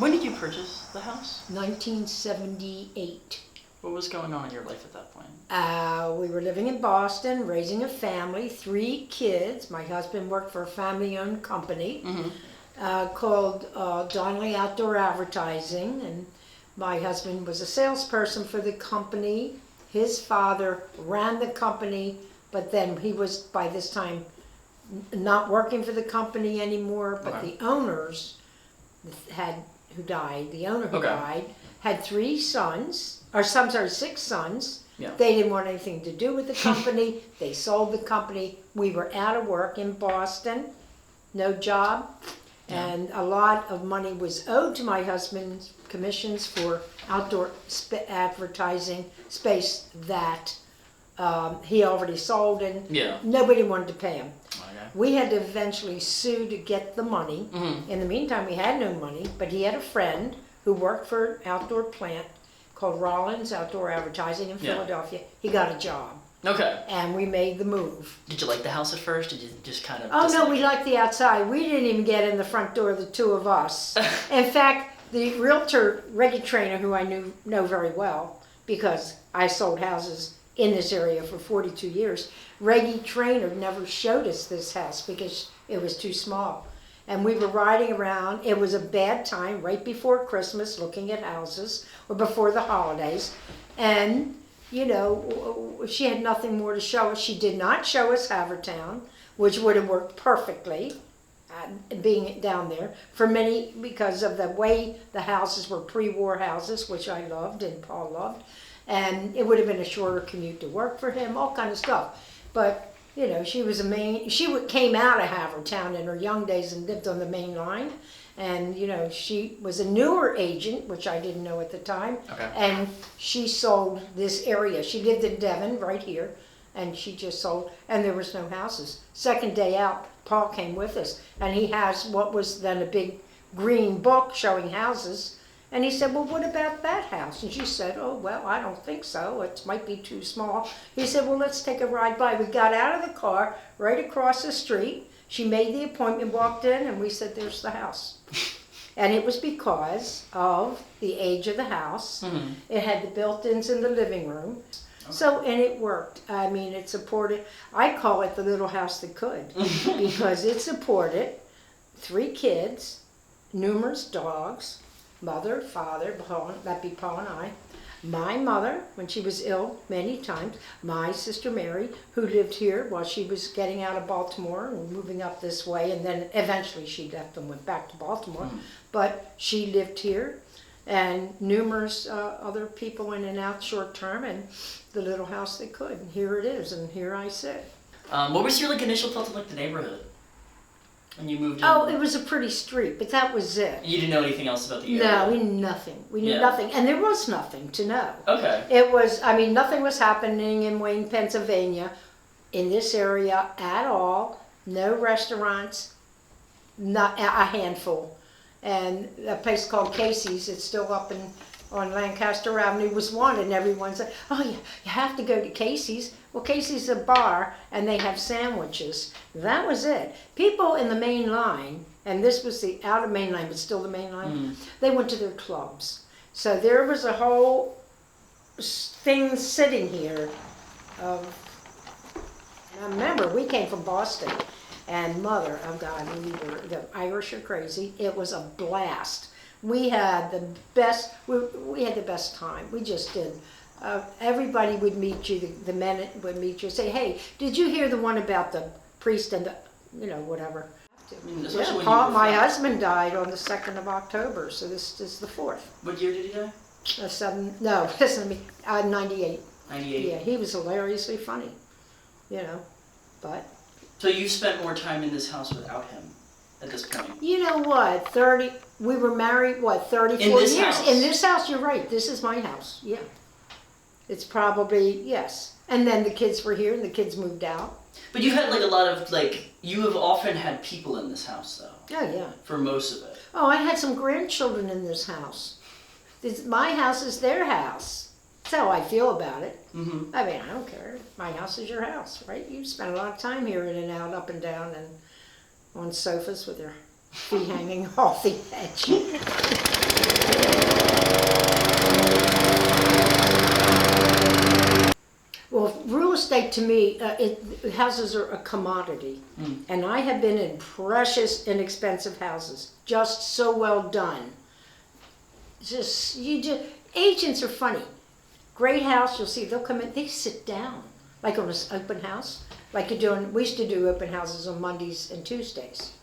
When did you purchase the house? 1978. What was going on in your life at that point? We were living in Boston, raising a family, 3 kids. My husband worked for a family-owned company called Donnelly Outdoor Advertising, and my husband was a salesperson for the company. His father ran the company, but then he was, by this time, not working for the company anymore, but the owners who died, had 3 sons, or 6 sons. Yeah. They didn't want anything to do with the company. They sold the company. We were out of work in Boston, no job, and a lot of money was owed to my husband's commissions for outdoor advertising space that he already sold, and nobody wanted to pay him. Okay. We had to eventually sue to get the money. In the meantime, we had no money, but he had a friend who worked for an outdoor plant called Rollins Outdoor Advertising in Philadelphia. He got a job. Okay. And we made the move. Did you like the house at first? Did you just kind of... Oh, no, we liked the outside. We didn't even get in the front door, the 2 of us. In fact, the realtor, Reggie Trainer, who I know very well, because I sold houses in this area for 42 years, Reggie Trainer never showed us this house because it was too small. And we were riding around. It was a bad time, right before Christmas, looking at houses, or before the holidays. And, you know, she had nothing more to show us. She did not show us Havertown, which would have worked perfectly, being down there, because of the way the houses were pre-war houses, which I loved and Paul loved. And it would have been a shorter commute to work for him, all kind of stuff. But, you know, she came out of Havertown in her young days and lived on the main line. And, you know, she was a newer agent, which I didn't know at the time. Okay. And she sold this area. She lived in Devon, right here, and she just sold, and there was no houses. Second day out, Paul came with us, and he has what was then a big green book showing houses. And he said, well, what about that house? And she said, oh, well, I don't think so. It might be too small. He said, well, let's take a ride by. We got out of the car right across the street. She made the appointment, walked in, and we said, there's the house. And it was because of the age of the house. It had the built-ins in the living room. So, and it worked. I mean, it supported, I call it the little house that could, because it supported 3 kids, numerous dogs, mother, father, that'd be Paul and I, my mother, when she was ill many times, my sister Mary, who lived here while she was getting out of Baltimore and moving up this way, and then eventually she left and went back to Baltimore, but she lived here, and numerous other people in and out short term, and the little house they could, and here it is, and here I sit. What was your initial thoughts on the neighborhood when you moved in? Oh, it was a pretty street, but that was it. You didn't know anything else about the area? No, we knew nothing. We knew nothing, and there was nothing to know. Okay. It was, I mean, nothing was happening in Wayne, Pennsylvania, in this area at all. No restaurants, not a handful. And a place called Casey's, it's still up on Lancaster Avenue, was one, and everyone said, oh, you have to go to Casey's. Well, Casey's is a bar, and they have sandwiches. That was it. People in the main line, and this was the outer main line, but still the main line, they went to their clubs. So there was a whole thing sitting here. Now remember, we came from Boston, and mother, oh God, the Irish are crazy. It was a blast. We had the best, we had the best time. We just did. Everybody would meet you, the men would meet you and say, hey, did you hear the one about the priest and the, you know, whatever. My husband died on the 2nd of October, so this is the 4th. What year did he die? 98. 98. Yeah, he was hilariously funny, you know, but. So you spent more time in this house without him at this point? You know what, we were married, 34 years? House. In this house, you're right, this is my house, yeah. It's probably, yes. And then the kids were here and the kids moved out. But you've had a lot of, you have often had people in this house though. Oh, yeah. For most of it. Oh, I had some grandchildren in this house. My house is their house. That's how I feel about it. I mean, I don't care. My house is your house, right? You spend a lot of time here in and out, up and down, and on sofas with your feet hanging off the edge. Well, real estate to me, houses are a commodity. And I have been in precious, inexpensive houses, just so well done. Agents are funny. Great house, you'll see, they'll come in, they sit down. Like on an open house, like we used to do open houses on Mondays and Tuesdays.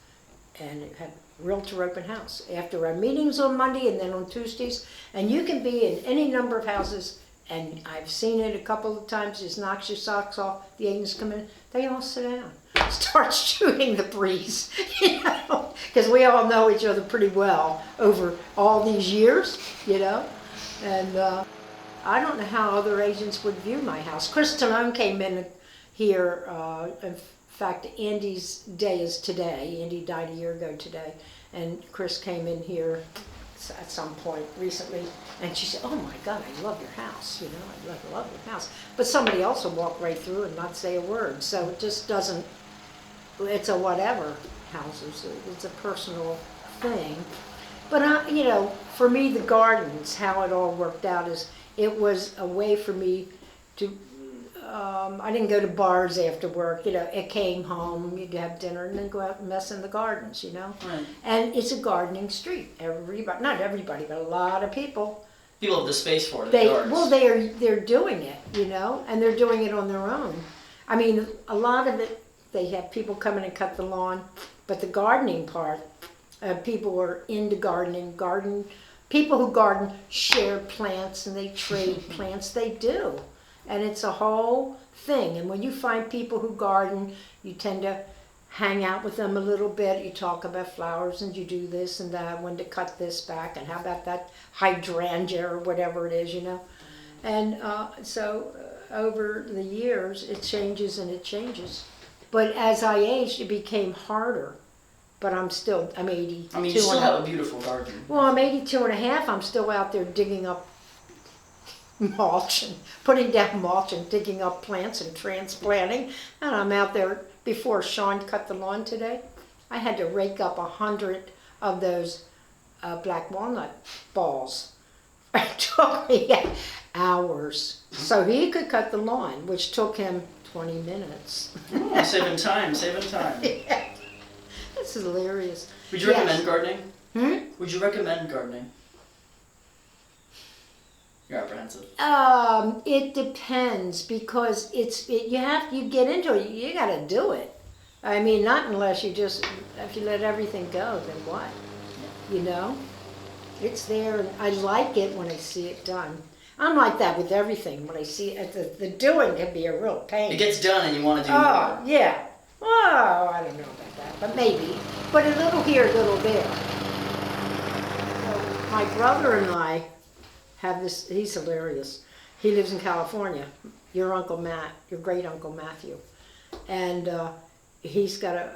And it had realtor open house. After our meetings on Monday and then on Tuesdays. And you can be in any number of houses, and I've seen it a couple of times, just knocks your socks off, the agents come in, they all sit down. Start shooting the breeze, you know, because we all know each other pretty well over all these years, you know. And I don't know how other agents would view my house. Chris Talone came in here, in fact, Andy's day is today. Andy died a year ago today. And Chris came in here at some point recently, and she said, oh my God, I love your house, you know, I love your house. But somebody else will walk right through and not say a word. So it just doesn't, it's a whatever house, it's a personal thing. But, you know, for me, the gardens, how it all worked out is, it was a way for me to, I didn't go to bars after work, you know, it came home, you'd have dinner and then go out and mess in the gardens, you know. Right. And it's a gardening street. Everybody, not everybody, but a lot of people. People have the space for it. They're doing it, you know, and they're doing it on their own. I mean, a lot of it, they have people come in and cut the lawn, but the gardening part, people are into gardening, people who garden share plants and they trade plants, they do. And it's a whole thing. And when you find people who garden, you tend to hang out with them a little bit. You talk about flowers and you do this and that, when to cut this back, and how about that hydrangea or whatever it is, you know. And so over the years, it changes and it changes. But as I aged, it became harder. But I'm 82. I mean, you still have a beautiful garden. Well, I'm 82 and a half. I'm still out there digging up mulch and putting down mulch and digging up plants and transplanting. And I'm out there, before Sean cut the lawn today, I had to rake up 100 of those black walnut balls. It took me hours. So he could cut the lawn, which took him 20 minutes. Oh, saving time. Yeah. This is hilarious. Would you recommend gardening? Hmm? Would you recommend gardening? You're apprehensive. It depends, because you get into it, you gotta do it. I mean, not unless if you let everything go, then what? You know? It's there, and I like it when I see it done. I'm like that with everything. When I see it, the doing can be a real pain. It gets done and you want to do more. Oh, yeah. Oh, I don't know about that, but maybe. But a little here, a little there. So my brother and I have this, he's hilarious. He lives in California. Your Uncle Matt, your great Uncle Matthew. And he's got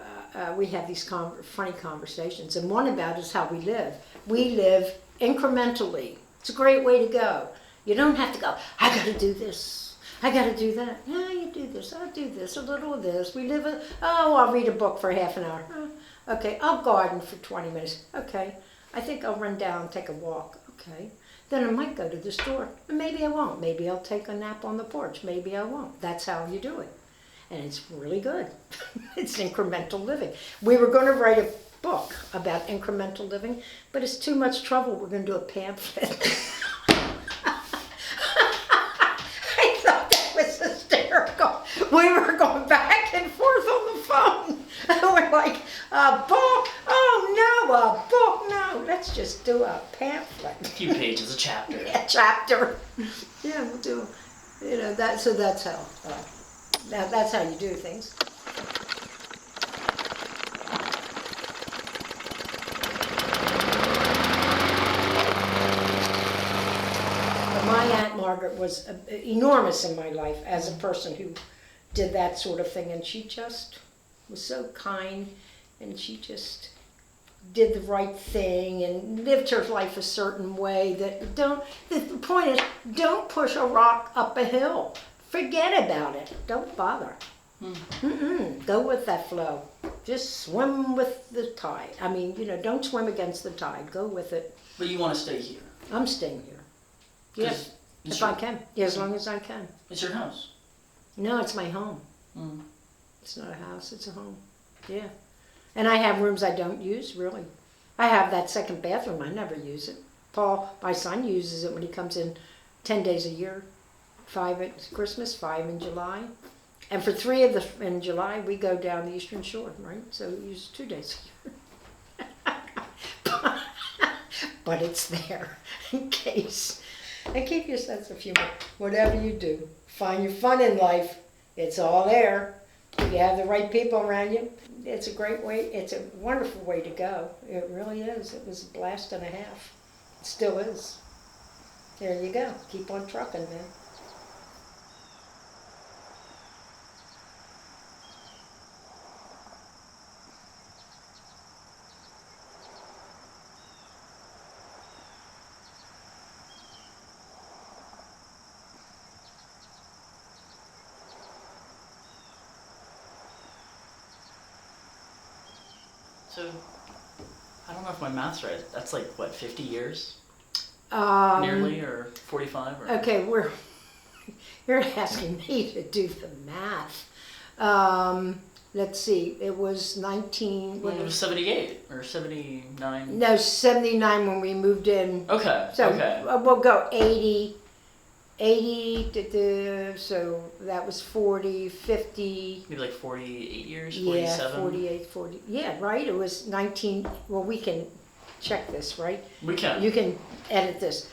we have these funny conversations. And one about is how we live. We live incrementally. It's a great way to go. You don't have to go, I gotta do this. I gotta do that. Yeah, you do this. I'll do this. A little of this. I'll read a book for half an hour. Okay, I'll garden for 20 minutes. Okay, I think I'll run down and take a walk. Okay, then I might go to the store. And maybe I won't. Maybe I'll take a nap on the porch. Maybe I won't. That's how you do it. And it's really good. It's incremental living. We were going to write a book about incremental living, but it's too much trouble. We're going to do a pamphlet. We were going back and forth on the phone. And we're like, a book? Oh no, a book? No, let's just do a pamphlet. A few pages, a chapter. Yeah, chapter. Yeah, we'll do. You know that. So that's how. That's how you do things. My Aunt Margaret was enormous in my life as a person who did that sort of thing, and she just was so kind, and she just did the right thing and lived her life a certain way. The point is, don't push a rock up a hill. Forget about it. Don't bother. Go with that flow. Just swim with the tide. I mean, don't swim against the tide. Go with it. But you want to stay here? I'm staying here. Yes, if I can. Yeah, as long as I can. It's your house. No, it's my home. Mm. It's not a house, it's a home. Yeah. And I have rooms I don't use, really. I have that second bathroom, I never use it. Paul, my son, uses it when he comes in 10 days a year. 5 at Christmas, 5 in July. And for 3 of the in July, we go down the Eastern Shore, right? So we use 2 days a year. But it's there in case. And keep your sense of humor. Whatever you do, find your fun in life. It's all there. If you have the right people around you, it's a great way. It's a wonderful way to go. It really is. It was a blast and a half. It still is. There you go. Keep on trucking, man. So, I don't know if my math's right. That's like, what, 50 years? Nearly, or 45? Or... Okay, you're asking me to do the math. Let's see, it was 19... Well, it was 78 or 79. No, 79 when we moved in. Okay, So okay. We'll go 80, so that was 40, 50. Maybe like 48 years, Yeah, 47? 48, 40. Yeah, right, it was 19, well, we can check this, right? We can. You can edit this.